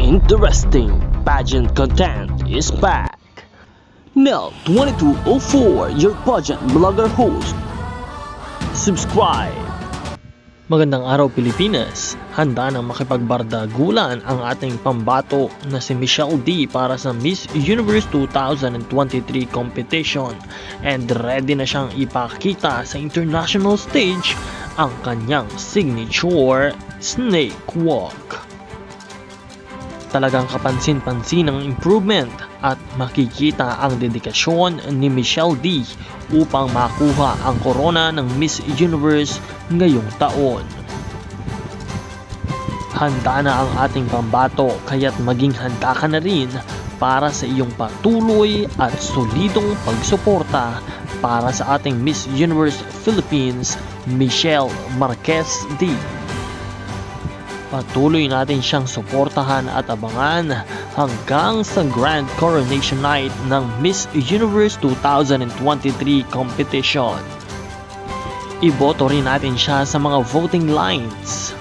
Interesting pageant content is back. Nel 2204, your pageant blogger host. Subscribe. Magandang araw Pilipinas! Handa nang makipagbardagulan ang ating pambato na si Michelle D para sa Miss Universe 2023 competition and ready na siyang ipakita sa international stage ang kanyang signature snake walk. Talagang kapansin-pansin ang improvement at makikita ang dedikasyon ni Michelle D upang makuha ang korona ng Miss Universe ngayong taon. Handa na ang ating pambato kaya't maging handa ka na rin para sa iyong patuloy at solidong pagsuporta para sa ating Miss Universe Philippines, Michelle Marquez D. Patuloy natin siyang suportahan at abangan hanggang sa Grand Coronation Night ng Miss Universe 2023 competition. Iboto rin natin siya sa mga voting lines.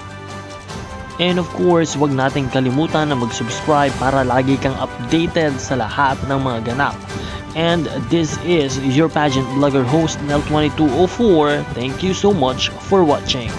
And of course, huwag nating kalimutan na mag-subscribe para lagi kang updated sa lahat ng mga ganap. And this is your pageant blogger host Nel 2204. Thank you so much for watching.